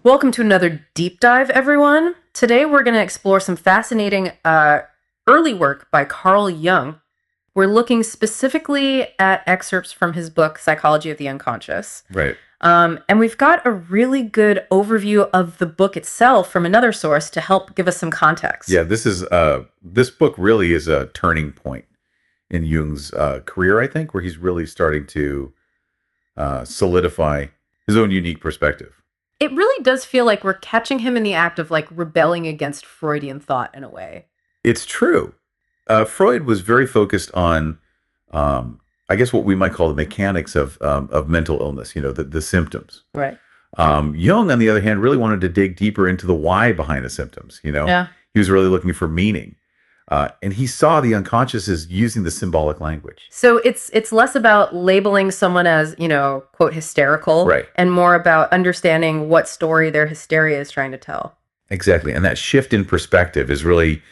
Welcome to another deep dive, everyone. Today we're going to explore some fascinating early work by Carl Jung. We're looking specifically at excerpts from his book, Psychology of the Unconscious. Right. And we've got a really good overview of the book itself from another source to help give us some context. Yeah, this book really is a turning point in Jung's career, I think, where he's really starting to solidify his own unique perspective. It really does feel like we're catching him in the act of like rebelling against Freudian thought in a way. It's true. Freud was very focused on, I guess, what we might call the mechanics of mental illness. You know, the symptoms. Right. Jung, on the other hand, really wanted to dig deeper into the why behind the symptoms. You know, Yeah. He was really looking for meaning, and he saw the unconscious as using the symbolic language. So it's less about labeling someone as, quote, hysterical, Right. and more about understanding what story their hysteria is trying to tell. Exactly, and that shift in perspective is really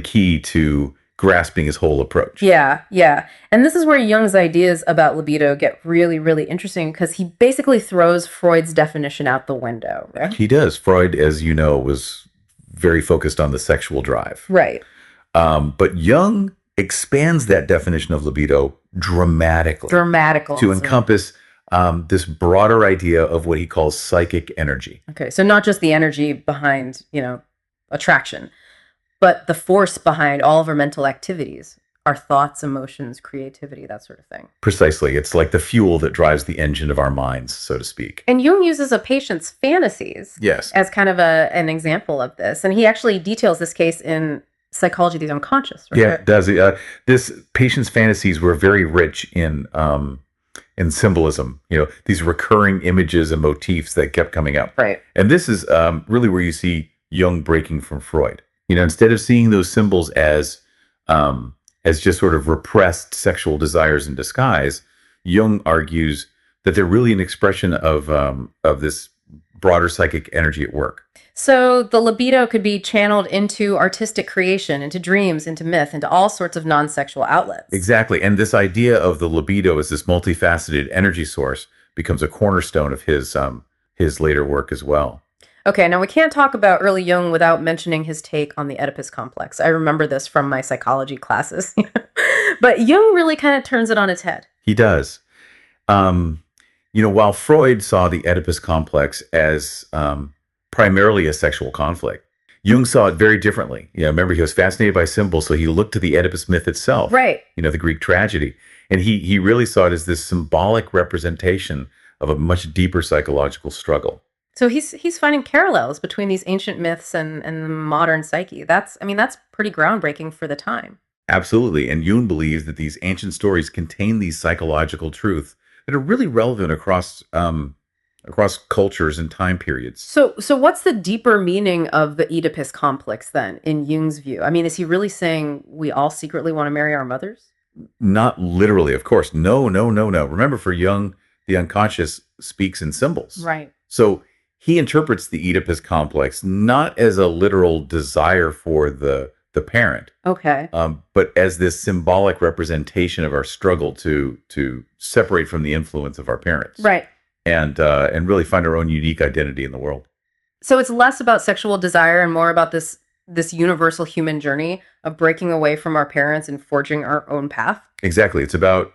key to grasping his whole approach. Yeah. And this is where Jung's ideas about libido get really, really interesting because he basically throws Freud's definition out the window, right? He does. Freud, as you know, was very focused on the sexual drive. Right. But Jung expands that definition of libido dramatically to encompass this broader idea of what he calls psychic energy. Okay, so not just the energy behind, attraction, but the force behind all of our mental activities, our thoughts, emotions, creativity, that sort of thing. Precisely. It's like the fuel that drives the engine of our minds, so to speak. And Jung uses a patient's fantasies Yes. as kind of an example of this. And he actually details this case in Psychology of the Unconscious. Right? Yeah, it does. This patient's fantasies were very rich in symbolism. You know, these recurring images and motifs that kept coming up. Right. And this is really where you see Jung breaking from Freud. You know, instead of seeing those symbols as just sort of repressed sexual desires in disguise, Jung argues that they're really an expression of this broader psychic energy at work. So the libido could be channeled into artistic creation, into dreams, into myth, into all sorts of non-sexual outlets. Exactly. And this idea of the libido as this multifaceted energy source becomes a cornerstone of his later work as well. Okay, now we can't talk about early Jung without mentioning his take on the Oedipus complex. I remember this from my psychology classes. But Jung really kind of turns it on its head. He does. While Freud saw the Oedipus complex as primarily a sexual conflict, Jung saw it very differently. Remember, he was fascinated by symbols, so he looked to the Oedipus myth itself. Right. The Greek tragedy. And he really saw it as this symbolic representation of a much deeper psychological struggle. So he's finding parallels between these ancient myths and the modern psyche. That's pretty groundbreaking for the time. Absolutely. And Jung believes that these ancient stories contain these psychological truths that are really relevant across cultures and time periods. So what's the deeper meaning of the Oedipus complex then, in Jung's view? I mean, is he really saying we all secretly want to marry our mothers? Not literally, of course. No. Remember, for Jung, the unconscious speaks in symbols. Right. So he interprets the Oedipus complex not as a literal desire for the parent, okay, but as this symbolic representation of our struggle to separate from the influence of our parents, right, and really find our own unique identity in the world. So it's less about sexual desire and more about this universal human journey of breaking away from our parents and forging our own path. Exactly. It's about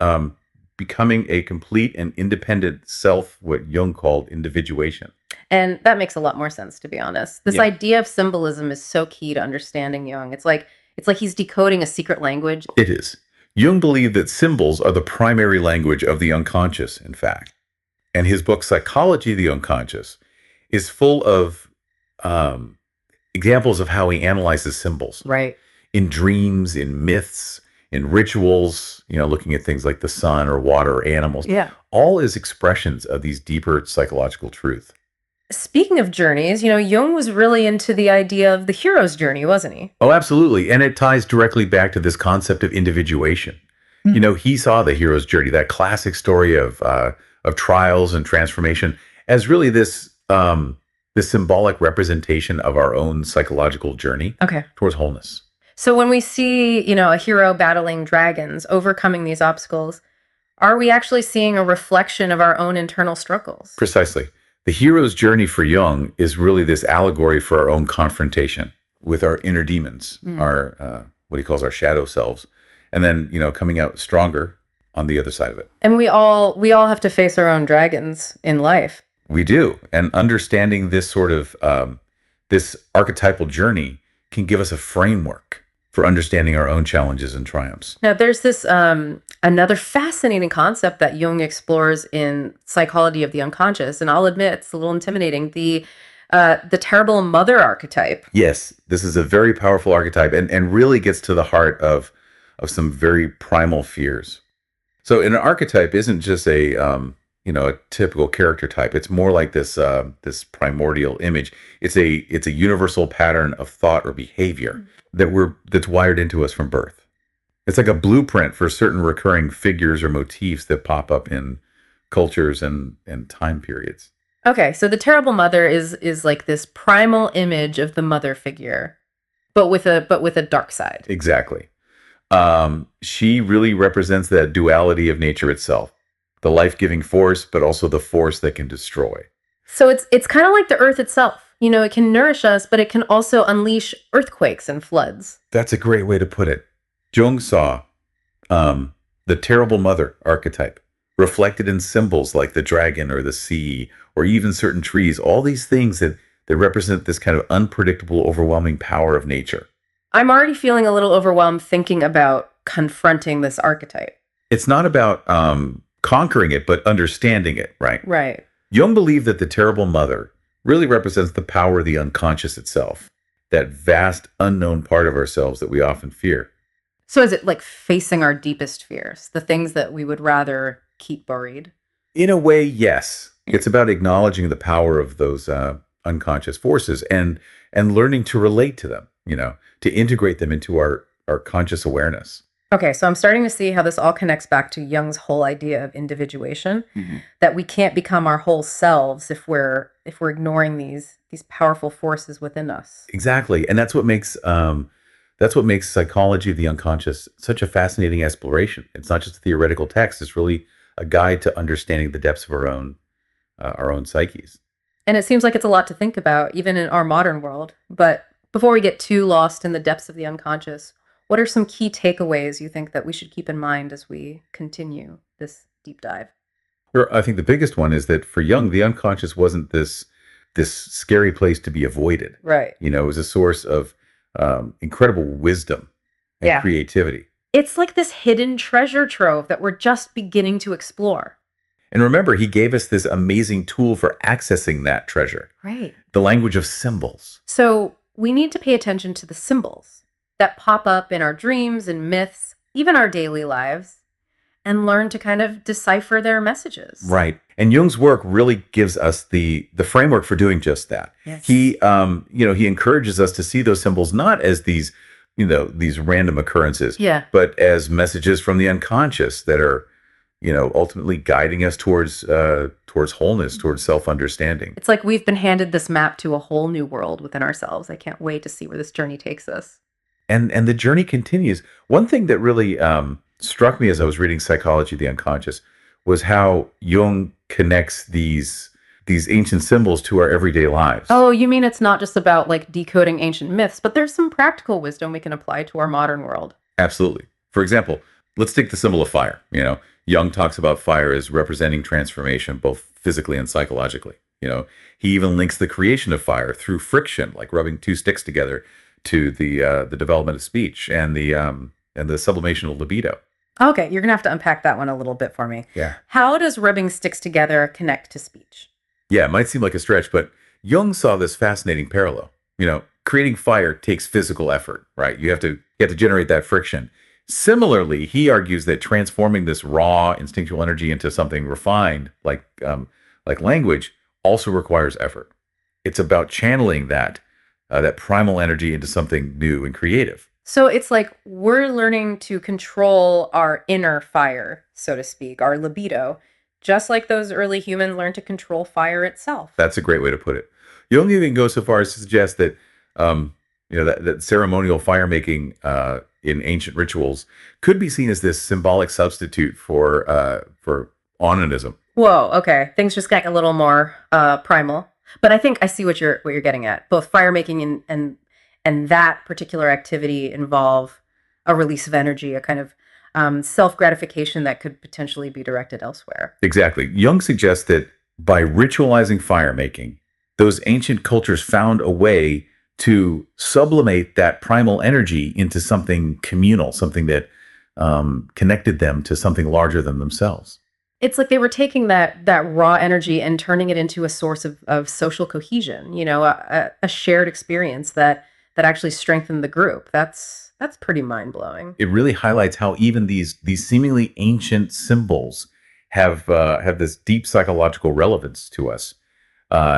becoming a complete and independent self, what Jung called individuation. And that makes a lot more sense, to be honest. This idea of symbolism is so key to understanding Jung. It's like he's decoding a secret language. It is. Jung believed that symbols are the primary language of the unconscious, in fact. And his book, Psychology of the Unconscious, is full of examples of how he analyzes symbols. Right. In dreams, in myths, in rituals, looking at things like the sun or water or animals. Yeah. All as expressions of these deeper psychological truths. Speaking of journeys, Jung was really into the idea of the hero's journey, wasn't he? Oh, absolutely. And it ties directly back to this concept of individuation. Mm-hmm. He saw the hero's journey, that classic story of trials and transformation, as really this symbolic representation of our own psychological journey towards wholeness. So when we see, a hero battling dragons, overcoming these obstacles, are we actually seeing a reflection of our own internal struggles? Precisely. The hero's journey for Jung is really this allegory for our own confrontation with our inner demons, our what he calls our shadow selves, and then coming out stronger on the other side of it. And we all have to face our own dragons in life. We do, and understanding this sort of this archetypal journey can give us a framework for understanding our own challenges and triumphs. Now, there's this another fascinating concept that Jung explores in Psychology of the Unconscious, and I'll admit it's a little intimidating. The terrible mother archetype. Yes, this is a very powerful archetype, and really gets to the heart of some very primal fears. So, an archetype isn't just a typical character type. It's more like this primordial image. It's a universal pattern of thought or behavior that's wired into us from birth. It's like a blueprint for certain recurring figures or motifs that pop up in cultures and time periods. Okay, so the terrible mother is like this primal image of the mother figure, but with a dark side. Exactly. She really represents that duality of nature itself. The life-giving force, but also the force that can destroy. So it's kind of like the earth itself. It can nourish us, but it can also unleash earthquakes and floods. That's a great way to put it. Jung saw the terrible mother archetype reflected in symbols like the dragon or the sea or even certain trees, all these things that represent this kind of unpredictable, overwhelming power of nature. I'm already feeling a little overwhelmed thinking about confronting this archetype. It's not about conquering it, but understanding it, right? Right. Jung believed that the terrible mother really represents the power of the unconscious itself, that vast unknown part of ourselves that we often fear. So is it like facing our deepest fears, the things that we would rather keep buried? In a way, yes. It's about acknowledging the power of those unconscious forces and learning to relate to them, to integrate them into our conscious awareness. Okay, so I'm starting to see how this all connects back to Jung's whole idea of individuation, that we can't become our whole selves if we're ignoring these powerful forces within us. Exactly, and that's what makes psychology of the unconscious such a fascinating exploration. It's not just a theoretical text; it's really a guide to understanding the depths of our own psyches. And it seems like it's a lot to think about, even in our modern world. But before we get too lost in the depths of the unconscious, what are some key takeaways you think that we should keep in mind as we continue this deep dive? I think the biggest one is that for Jung, the unconscious wasn't this scary place to be avoided. Right. It was a source of incredible wisdom and creativity. It's like this hidden treasure trove that we're just beginning to explore. And remember, he gave us this amazing tool for accessing that treasure. Right. The language of symbols. So we need to pay attention to the symbols that pop up in our dreams and myths, even our daily lives, and learn to kind of decipher their messages. Right. And Jung's work really gives us the framework for doing just that. Yes. He encourages us to see those symbols not as these random occurrences, but as messages from the unconscious that are, ultimately guiding us towards wholeness, towards self-understanding. It's like we've been handed this map to a whole new world within ourselves. I can't wait to see where this journey takes us. And the journey continues. One thing that really struck me as I was reading Psychology of the Unconscious was how Jung connects these ancient symbols to our everyday lives. Oh, you mean it's not just about like decoding ancient myths, but there's some practical wisdom we can apply to our modern world. Absolutely. For example, let's take the symbol of fire. Jung talks about fire as representing transformation, both physically and psychologically. He even links the creation of fire through friction, like rubbing two sticks together, to the development of speech and the sublimation of libido. Okay, you're gonna have to unpack that one a little bit for me. Yeah. How does rubbing sticks together connect to speech? Yeah, it might seem like a stretch, but Jung saw this fascinating parallel. Creating fire takes physical effort, right? You have to generate that friction. Similarly, he argues that transforming this raw instinctual energy into something refined, like language, also requires effort. It's about channeling that primal energy into something new and creative. So it's like we're learning to control our inner fire, so to speak, our libido, just like those early humans learned to control fire itself. That's a great way to put it. Jung even goes so far as to suggest that that ceremonial fire making in ancient rituals could be seen as this symbolic substitute for onanism, Whoa, okay. Things just got a little more primal. But I think I see what you're getting at. Both fire making and that particular activity involve a release of energy, a kind of self gratification that could potentially be directed elsewhere. Exactly. Jung suggests that by ritualizing fire making, those ancient cultures found a way to sublimate that primal energy into something communal, something that connected them to something larger than themselves. It's like they were taking that raw energy and turning it into a source of social cohesion, a shared experience that actually strengthened the group. That's pretty mind-blowing. It really highlights how even these seemingly ancient symbols have this deep psychological relevance to us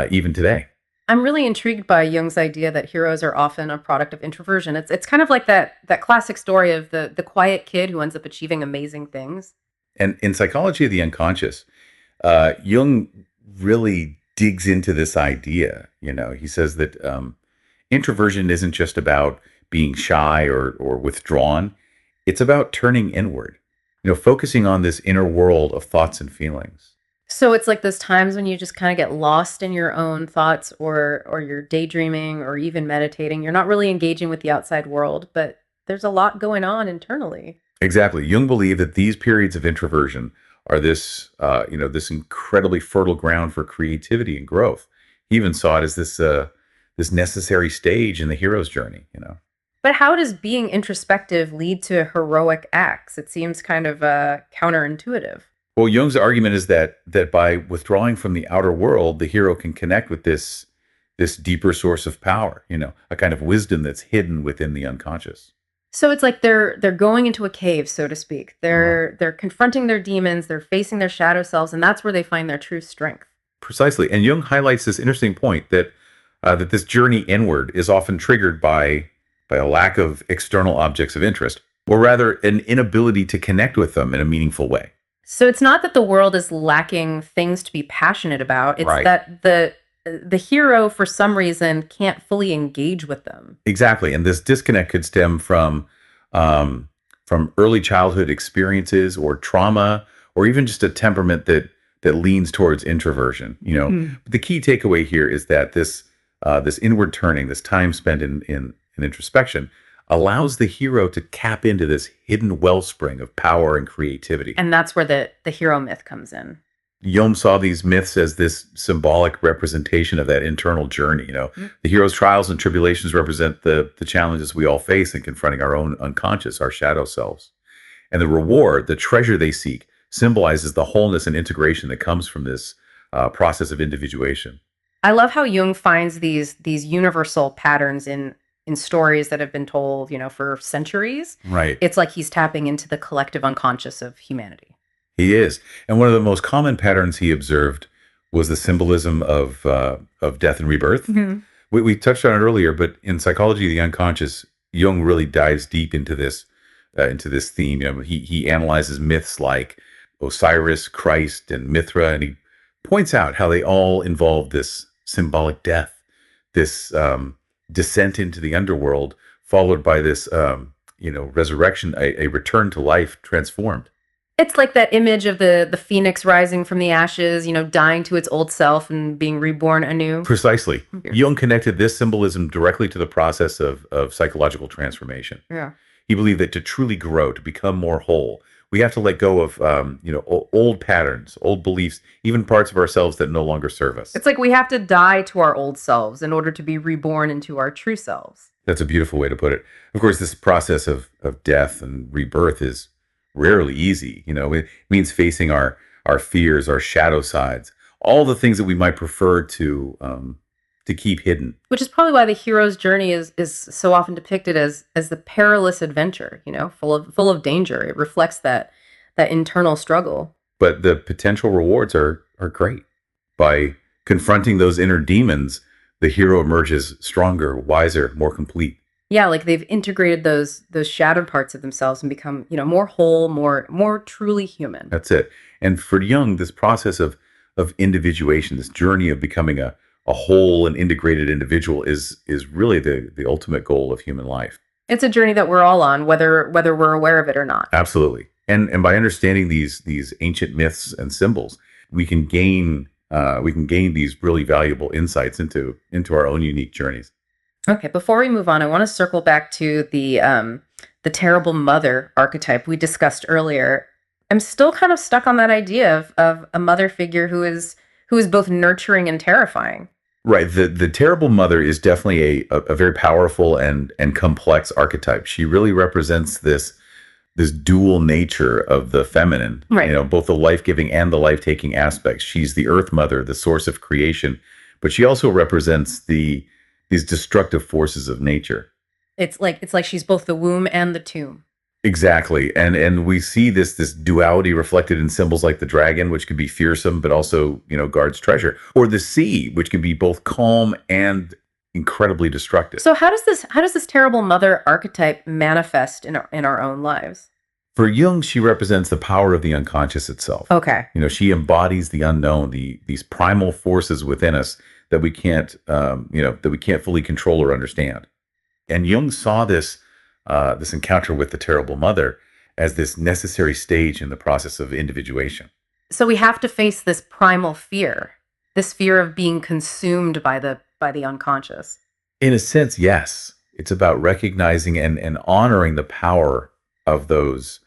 even today. I'm really intrigued by Jung's idea that heroes are often a product of introversion. It's kind of like that classic story of the quiet kid who ends up achieving amazing things. And in psychology of the unconscious, Jung really digs into this idea. He says that introversion isn't just about being shy or withdrawn. It's about turning inward, focusing on this inner world of thoughts and feelings. So it's like those times when you just kind of get lost in your own thoughts or you're daydreaming or even meditating. You're not really engaging with the outside world, but there's a lot going on internally. Exactly. Jung believed that these periods of introversion are this incredibly fertile ground for creativity and growth. He even saw it as this necessary stage in the hero's journey. But how does being introspective lead to heroic acts? It seems kind of counterintuitive. Well, Jung's argument is that by withdrawing from the outer world, the hero can connect with this deeper source of power, a kind of wisdom that's hidden within the unconscious. So it's like they're going into a cave, so to speak. They're confronting their demons, they're facing their shadow selves, and that's where they find their true strength. Precisely. And Jung highlights this interesting point that this journey inward is often triggered by a lack of external objects of interest, or rather an inability to connect with them in a meaningful way. So it's not that the world is lacking things to be passionate about. It's Right. that the hero, for some reason, can't fully engage with them. Exactly. And this disconnect could stem from early childhood experiences or trauma, or even just a temperament that leans towards introversion. But the key takeaway here is that this inward turning, this time spent in introspection, allows the hero to tap into this hidden wellspring of power and creativity. And that's where the hero myth comes in. Jung saw these myths as this symbolic representation of that internal journey. The hero's trials and tribulations represent the challenges we all face in confronting our own unconscious, our shadow selves. And the reward, the treasure they seek, symbolizes the wholeness and integration that comes from this process of individuation. I love how Jung finds these universal patterns in stories that have been told, for centuries. Right. It's like he's tapping into the collective unconscious of humanity. He is. And one of the most common patterns he observed was the symbolism of death and rebirth. Mm-hmm. We touched on it earlier, but in psychology of the unconscious, Jung really dives deep into this theme. He analyzes myths like Osiris, Christ, and Mithra, and he points out how they all involve this symbolic death, this descent into the underworld, followed by this resurrection, a return to life transformed. It's like that image of the phoenix rising from the ashes, dying to its old self and being reborn anew. Precisely. Jung connected this symbolism directly to the process of psychological transformation. Yeah. He believed that to truly grow, to become more whole, we have to let go of old patterns, old beliefs, even parts of ourselves that no longer serve us. It's like we have to die to our old selves in order to be reborn into our true selves. That's a beautiful way to put it. Of course, this process of death and rebirth is rarely easy. It means facing our fears, our shadow sides, all the things that we might prefer to keep hidden. Which is probably why the hero's journey is so often depicted as the perilous adventure, full of danger. It reflects that internal struggle. But the potential rewards are great. By confronting those inner demons, the hero emerges stronger, wiser, more complete. Yeah, like they've integrated those shattered parts of themselves and become, more whole, more truly human. That's it. And for Jung, this process of individuation, this journey of becoming a whole and integrated individual is really the ultimate goal of human life. It's a journey that we're all on, whether we're aware of it or not. Absolutely. And by understanding these ancient myths and symbols, we can gain these really valuable insights into our own unique journeys. Okay, before we move on, I want to circle back to the terrible mother archetype we discussed earlier. I'm still kind of stuck on that idea of a mother figure who is both nurturing and terrifying. Right. The terrible mother is definitely a very powerful and complex archetype. She really represents this dual nature of the feminine, right? You know, both the life-giving and the life-taking aspects. She's the earth mother, the source of creation, but she also represents these destructive forces of nature. It's like she's both the womb and the tomb. Exactly. And we see this duality reflected in symbols like the dragon, which can be fearsome, but also, you know, guards treasure, or the sea, which can be both calm and incredibly destructive. So how does this terrible mother archetype manifest in our own lives? For Jung, she represents the power of the unconscious itself. Okay. You know, she embodies the unknown, these primal forces within us that we can't fully control or understand. And Jung saw this encounter with the terrible mother as this necessary stage in the process of individuation. So we have to face this primal fear, this fear of being consumed by the unconscious. In a sense, yes. It's about recognizing and honoring the power of those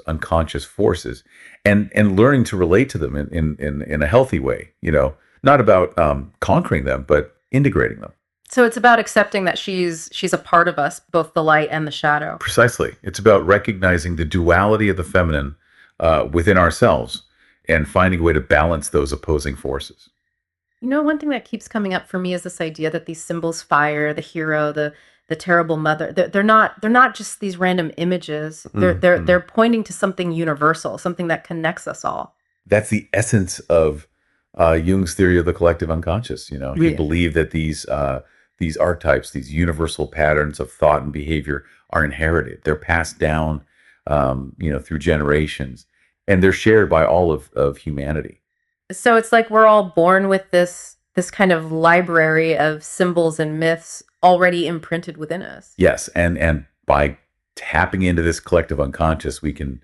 unconscious forces, and learning to relate to them in a healthy way. You know, not about conquering them, but integrating them. So it's about accepting that she's a part of us, both the light and the shadow. Precisely. It's about recognizing the duality of the feminine within ourselves and finding a way to balance those opposing forces. You know, one thing that keeps coming up for me is this idea that these symbols, fire, the hero, the terrible mother, they're not just these random images. They're pointing to something universal, something that connects us all. That's the essence of Jung's theory of the collective unconscious. You know, he believed that these archetypes, these universal patterns of thought and behavior, are inherited. They're passed down, through generations, and they're shared by all of humanity. So it's like we're all born with this kind of library of symbols and myths already imprinted within us. Yes, and by tapping into this collective unconscious, we can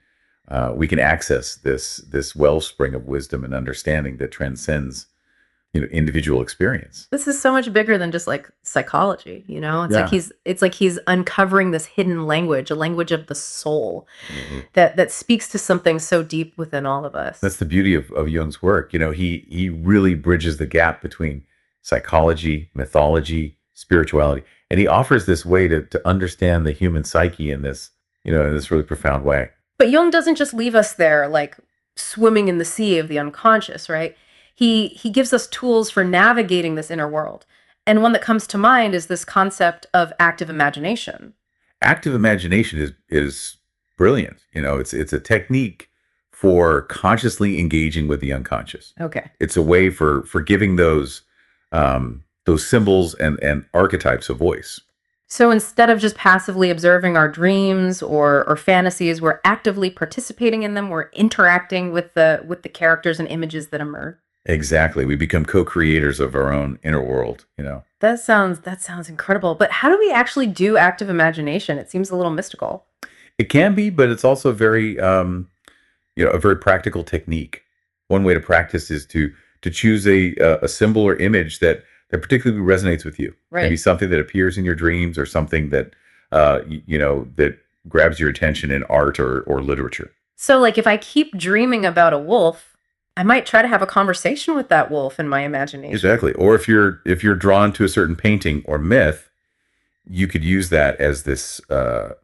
access this wellspring of wisdom and understanding that transcends, individual experience. This is so much bigger than just like psychology, It's like he's uncovering this hidden language, a language of the soul, that speaks to something so deep within all of us. That's the beauty of Jung's work. He really bridges the gap between psychology, mythology, spirituality, and he offers this way to understand the human psyche in this really profound way. But Jung doesn't just leave us there like swimming in the sea of the unconscious, right? He gives us tools for navigating this inner world. And one that comes to mind is this concept of active imagination. Active imagination is brilliant. It's a technique for consciously engaging with the unconscious. Okay. It's a way for giving those symbols and archetypes a voice. So instead of just passively observing our dreams or fantasies, we're actively participating in them. We're interacting with the characters and images that emerge. Exactly. We become co-creators of our own inner world, That sounds incredible. But how do we actually do active imagination? It seems a little mystical. It can be, but it's also very, a very practical technique. One way to practice is to choose a symbol or image that particularly resonates with you. Right. Maybe something that appears in your dreams or something that, that grabs your attention in art or literature. So like if I keep dreaming about a wolf, I might try to have a conversation with that wolf in my imagination. Exactly. Or if you're drawn to a certain painting or myth, you could use that as this, as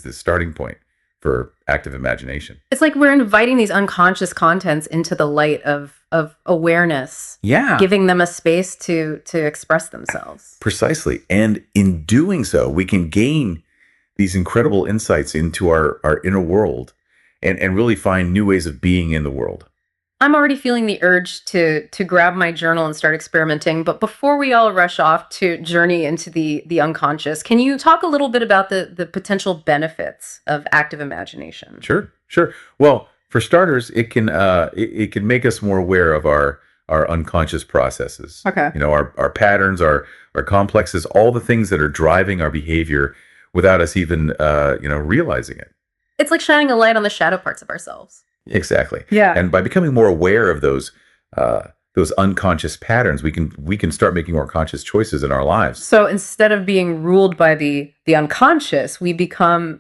this starting point for active imagination. It's like we're inviting these unconscious contents into the light of awareness. Yeah. Giving them a space to express themselves. Precisely. And in doing so, we can gain these incredible insights into our inner world and really find new ways of being in the world. I'm already feeling the urge to grab my journal and start experimenting. But before we all rush off to journey into the unconscious, can you talk a little bit about the potential benefits of active imagination? Sure. Well, for starters, it can make us more aware of our unconscious processes. Okay. Our patterns, our complexes, all the things that are driving our behavior without us even realizing it. It's like shining a light on the shadow parts of ourselves. Exactly. Yeah. And by becoming more aware of those unconscious patterns, we can start making more conscious choices in our lives. So instead of being ruled by the unconscious, we become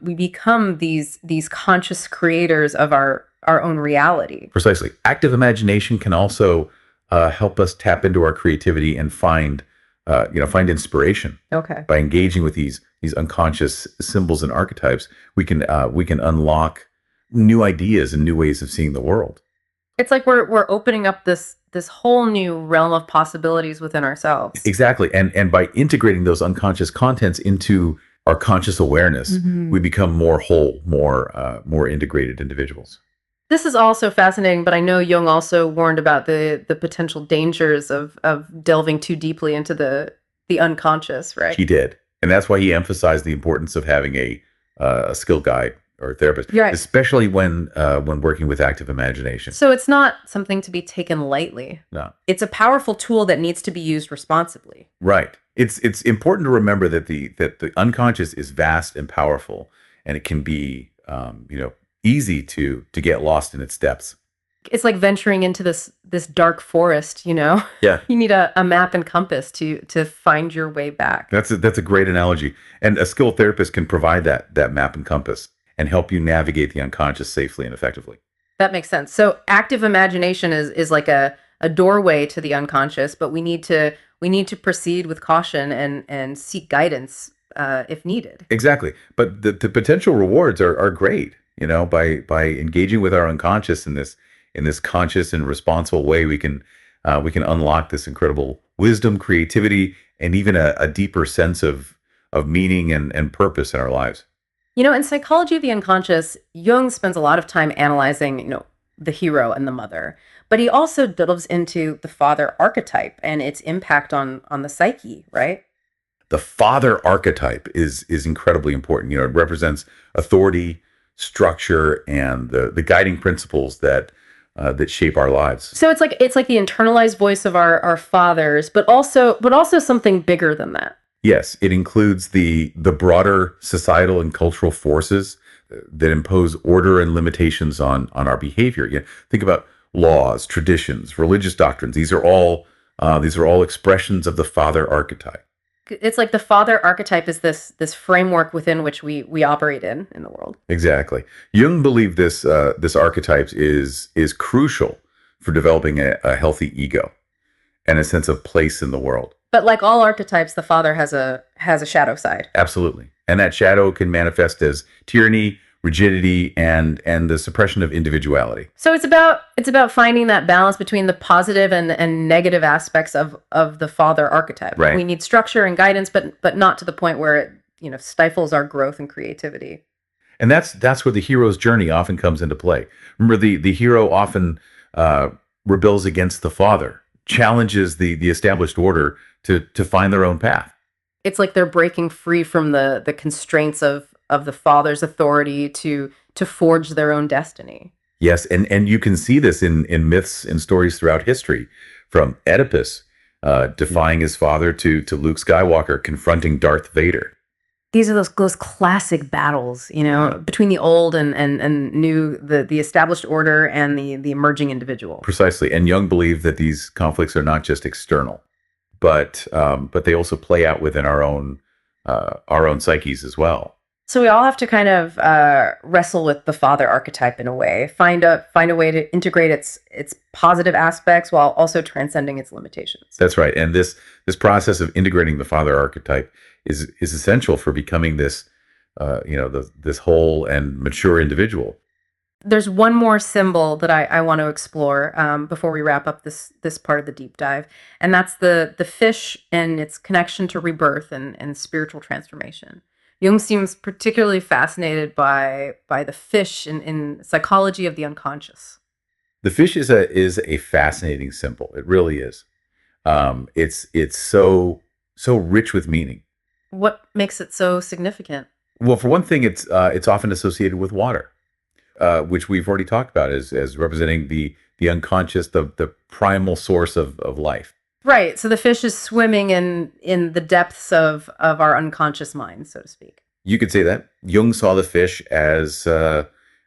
these conscious creators of our own reality. Precisely. Active imagination can also help us tap into our creativity and find find inspiration. Okay. By engaging with these unconscious symbols and archetypes, we can unlock new ideas and new ways of seeing the world. It's like we're opening up this whole new realm of possibilities within ourselves. Exactly. And by integrating those unconscious contents into our conscious awareness, we become more whole, more integrated individuals. This is also fascinating, but I know Jung also warned about the potential dangers of delving too deeply into the unconscious, right? He did. And that's why he emphasized the importance of having a skill guide or a therapist, right, especially when working with active imagination. So it's not something to be taken lightly. No. It's a powerful tool that needs to be used responsibly. Right. It's important to remember that the unconscious is vast and powerful, and it can be easy to get lost in its depths. It's like venturing into this dark forest, Yeah. You need a map and compass to find your way back. That's a great analogy. And a skilled therapist can provide that map and compass and help you navigate the unconscious safely and effectively. That makes sense. So active imagination is like a doorway to the unconscious, but we need to proceed with caution and seek guidance if needed. Exactly. But the potential rewards are great. By engaging with our unconscious in this conscious and responsible way, we can unlock this incredible wisdom, creativity, and even a deeper sense of meaning and purpose in our lives. In psychology of the unconscious, Jung spends a lot of time analyzing, the hero and the mother, but he also delves into the father archetype and its impact on the psyche, right? The father archetype is incredibly important. It represents authority, structure, and the guiding principles that shape our lives. So it's like the internalized voice of our fathers, but also something bigger than that. Yes, it includes the broader societal and cultural forces that impose order and limitations on our behavior. Think about laws, traditions, religious doctrines. These are all expressions of the father archetype. It's like the father archetype is this framework within which we operate in the world. Exactly. Jung believed this archetype is crucial for developing a healthy ego and a sense of place in the world. But like all archetypes, the father has a shadow side. Absolutely. And that shadow can manifest as tyranny, rigidity, and the suppression of individuality. So it's about finding that balance between the positive and negative aspects of the father archetype. Right. We need structure and guidance, but not to the point where it stifles our growth and creativity. And that's where the hero's journey often comes into play. Remember, the hero often rebels against the father, challenges the established order to find their own path. It's like they're breaking free from the constraints of the father's authority to forge their own destiny. Yes, and you can see this in myths and stories throughout history, from Oedipus defying his father to Luke Skywalker confronting Darth Vader. These are those classic battles, between the old and new, the established order and the emerging individual. Precisely, and Jung believed that these conflicts are not just external, but they also play out within our own psyches as well. So we all have to kind of wrestle with the father archetype in a way, find a way to integrate its positive aspects while also transcending its limitations. That's right, and this process of integrating the father archetype is essential for becoming this this whole and mature individual. There's one more symbol that I want to explore before we wrap up this part of the deep dive, and that's the fish and its connection to rebirth and spiritual transformation. Jung seems particularly fascinated by the fish in psychology of the unconscious. The fish is a fascinating symbol. It really is. It's so rich with meaning. What makes it so significant? Well, for one thing, it's often associated with water, which we've already talked about as representing the unconscious, the primal source of life. Right. So the fish is swimming in the depths of our unconscious mind, so to speak. You could say that. Jung saw the fish as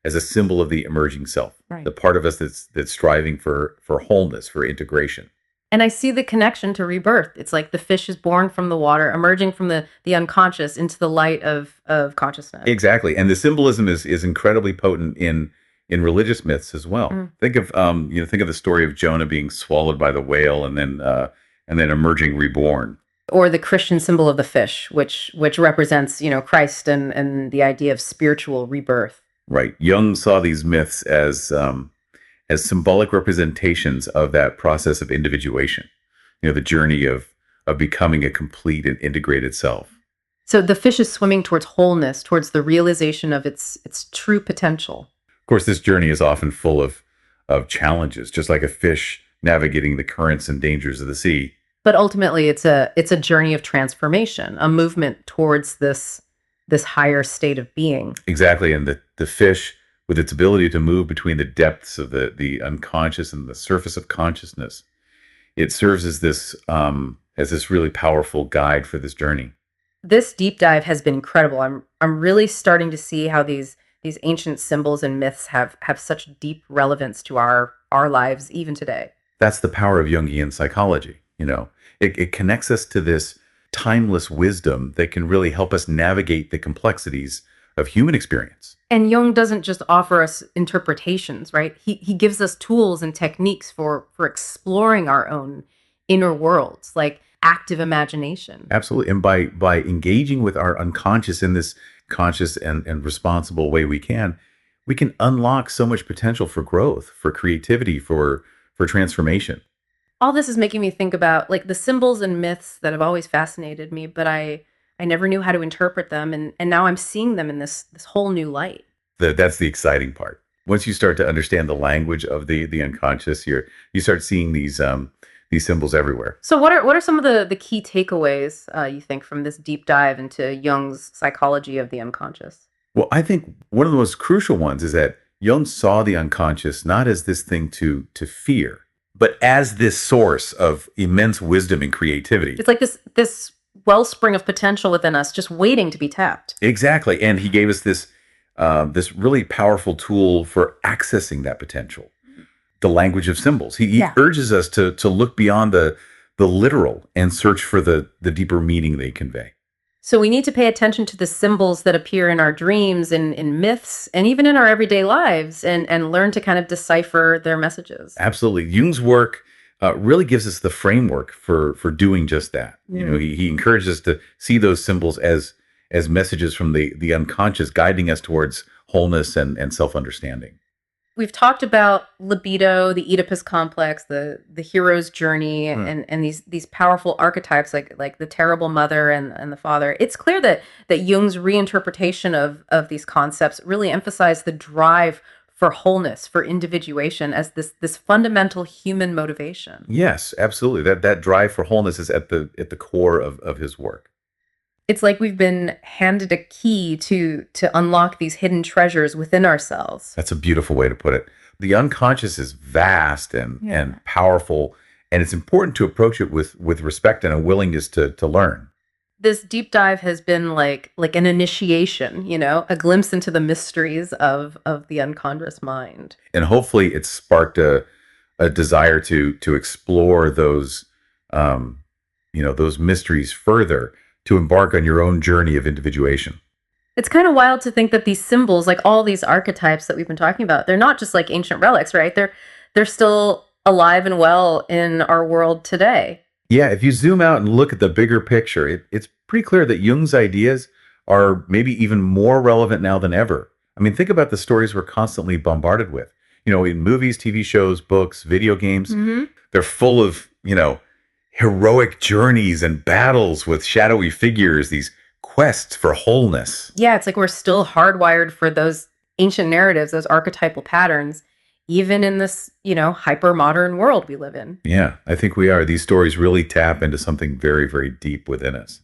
as a symbol of the emerging self, Right. the part of us that's striving for wholeness, for integration. And I see the connection to rebirth. It's like the fish is born from the water, emerging from the unconscious into the light of consciousness. Exactly. And the symbolism is incredibly potent in religious myths as well. Mm. Think of think of the story of Jonah being swallowed by the whale and then emerging reborn. Or the Christian symbol of the fish, which represents, Christ and the idea of spiritual rebirth. Right. Jung saw these myths as symbolic representations of that process of individuation. The journey of becoming a complete and integrated self. So the fish is swimming towards wholeness, towards the realization of its true potential. Of course, this journey is often full of challenges, just like a fish navigating the currents and dangers of the sea. But ultimately, it's a journey of transformation, a movement towards this higher state of being. Exactly, and the fish, with its ability to move between the depths of the unconscious and the surface of consciousness, it serves as this really powerful guide for this journey. This deep dive has been incredible. I'm really starting to see how these ancient symbols and myths have such deep relevance to our lives even today. That's the power of Jungian psychology. It connects us to this timeless wisdom that can really help us navigate the complexities of human experience. And Jung doesn't just offer us interpretations, right? He gives us tools and techniques for exploring our own inner worlds, like active imagination. Absolutely. And by engaging with our unconscious in this conscious and responsible way we can unlock so much potential for growth, for creativity, for transformation. All this is making me think about like the symbols and myths that have always fascinated me, but I never knew how to interpret them. And now I'm seeing them in this whole new light. That's the exciting part. Once you start to understand the language of the unconscious, you start seeing these symbols everywhere. So what are some of the key takeaways you think from this deep dive into Jung's psychology of the unconscious? Well, I think one of the most crucial ones is that Jung saw the unconscious not as this thing to fear, but as this source of immense wisdom and creativity. It's like this wellspring of potential within us, just waiting to be tapped. Exactly, and he gave us this really powerful tool for accessing that potential. The language of symbols. He urges us to look beyond the literal and search for the deeper meaning they convey. So we need to pay attention to the symbols that appear in our dreams, in myths, and even in our everyday lives, and learn to kind of decipher their messages. Absolutely. Jung's work really gives us the framework for doing just that. He encourages us to see those symbols as messages from the unconscious, guiding us towards wholeness and self-understanding. We've talked about libido, the Oedipus complex, the hero's journey, and these powerful archetypes like the terrible mother and the father. It's clear that Jung's reinterpretation of these concepts really emphasized the drive for wholeness, for individuation as this fundamental human motivation. Yes, absolutely. That drive for wholeness is at the core of his work. It's like we've been handed a key to unlock these hidden treasures within ourselves. That's a beautiful way to put it. The unconscious is vast and powerful, and it's important to approach it with respect and a willingness to learn. This deep dive has been like an initiation, a glimpse into the mysteries of the unconscious mind. And hopefully it's sparked a desire to explore those mysteries further, to embark on your own journey of individuation. It's kind of wild to think that these symbols, like all these archetypes that we've been talking about, they're not just like ancient relics, right? They're still alive and well in our world today. Yeah, if you zoom out and look at the bigger picture, it's pretty clear that Jung's ideas are maybe even more relevant now than ever. I mean, think about the stories we're constantly bombarded with. In movies, TV shows, books, video games, they're full of, heroic journeys and battles with shadowy figures, these quests for wholeness. Yeah, it's like we're still hardwired for those ancient narratives, those archetypal patterns, even in this, hyper-modern world we live in. Yeah, I think we are. These stories really tap into something very, very deep within us,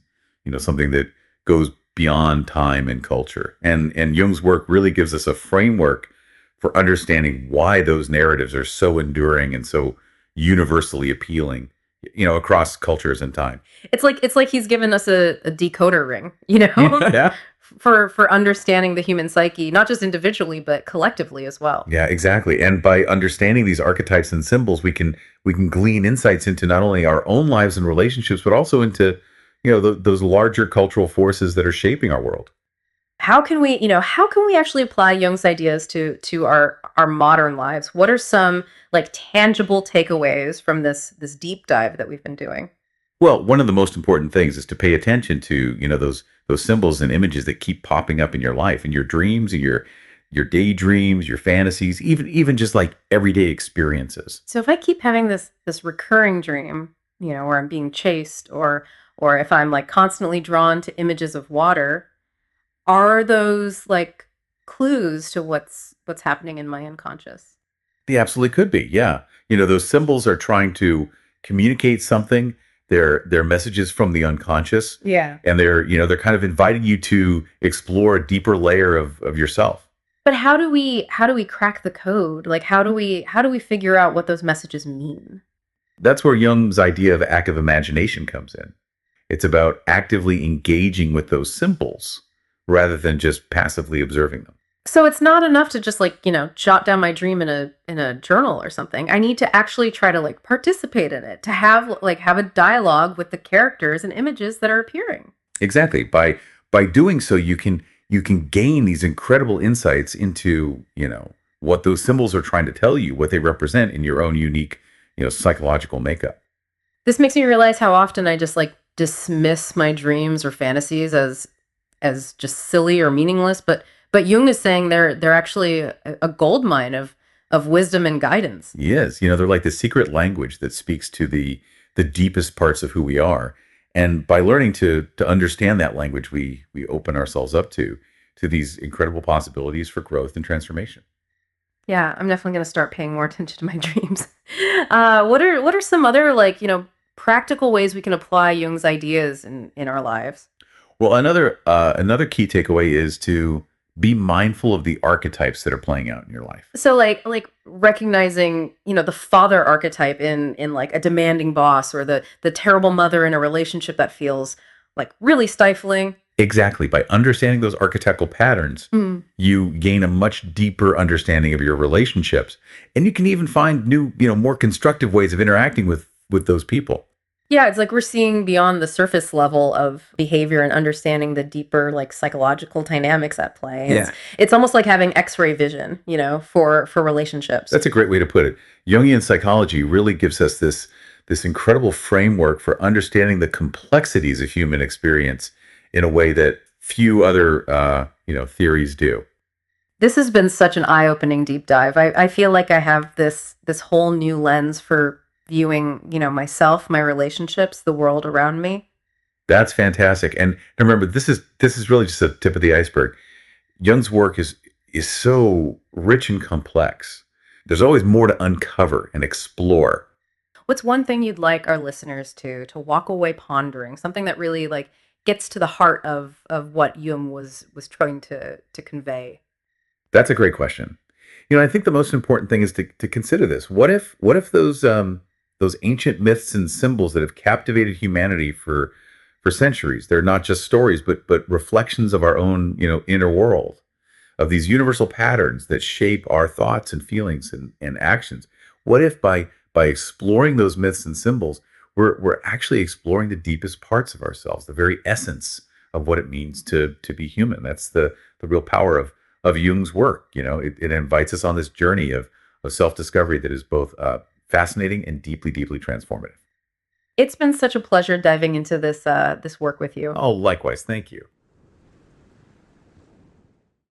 something that goes beyond time and culture. And Jung's work really gives us a framework for understanding why those narratives are so enduring and so universally appealing, across cultures and time. It's like he's given us a decoder ring, Yeah. for understanding the human psyche, not just individually but collectively as well. Yeah, exactly. And by understanding these archetypes and symbols, we can glean insights into not only our own lives and relationships, but also into those larger cultural forces that are shaping our world. How can we actually apply Jung's ideas to our modern lives? What are some like tangible takeaways from this deep dive that we've been doing? Well, one of the most important things is to pay attention to those symbols and images that keep popping up in your life, in your dreams, and your daydreams, your fantasies, even just like everyday experiences. So if I keep having this recurring dream, where I'm being chased, or if I'm like constantly drawn to images of water, are those like clues to what's happening in my unconscious? They absolutely could be. Yeah. Those symbols are trying to communicate something. They're messages from the unconscious. Yeah. And they're kind of inviting you to explore a deeper layer of yourself. But how do we crack the code? Like how do we figure out what those messages mean? That's where Jung's idea of active imagination comes in. It's about actively engaging with those symbols rather than just passively observing them. So it's not enough to just like, jot down my dream in a journal or something. I need to actually try to like participate in it, to have a dialogue with the characters and images that are appearing. Exactly. By doing so, you can gain these incredible insights into, what those symbols are trying to tell you, what they represent in your own unique, psychological makeup. This makes me realize how often I just like dismiss my dreams or fantasies as just silly or meaningless, but Jung is saying they're actually a gold mine of wisdom and guidance. Yes, they're like the secret language that speaks to the deepest parts of who we are. And by learning to understand that language, we open ourselves up to these incredible possibilities for growth and transformation. Yeah, I'm definitely going to start paying more attention to my dreams. What are some other like practical ways we can apply Jung's ideas in our lives? Well, another key takeaway is to be mindful of the archetypes that are playing out in your life. So like recognizing, the father archetype in like a demanding boss, or the terrible mother in a relationship that feels like really stifling. Exactly. By understanding those archetypal patterns, Mm. you gain a much deeper understanding of your relationships, and you can even find new, more constructive ways of interacting with those people. Yeah, it's like we're seeing beyond the surface level of behavior and understanding the deeper like psychological dynamics at play. Yeah. It's almost like having X-ray vision, for relationships. That's a great way to put it. Jungian psychology really gives us this incredible framework for understanding the complexities of human experience in a way that few other theories do. This has been such an eye-opening deep dive. I feel like I have this whole new lens for viewing, myself, my relationships, the world around me. That's fantastic. And remember, this is really just the tip of the iceberg. Jung's work is so rich and complex. There's always more to uncover and explore. What's one thing you'd like our listeners to walk away pondering? Something that really like gets to the heart of what Jung was trying to convey. That's a great question. I think the most important thing is to consider this. What if those ancient myths and symbols that have captivated humanity for centuries, they're not just stories, but reflections of our own, inner world, of these universal patterns that shape our thoughts and feelings and actions. What if by exploring those myths and symbols, we're actually exploring the deepest parts of ourselves, the very essence of what it means to be human? That's the real power of Jung's work. It invites us on this journey of self-discovery that is both fascinating and deeply, deeply transformative. It's been such a pleasure diving into this work with you. Oh, likewise. Thank you.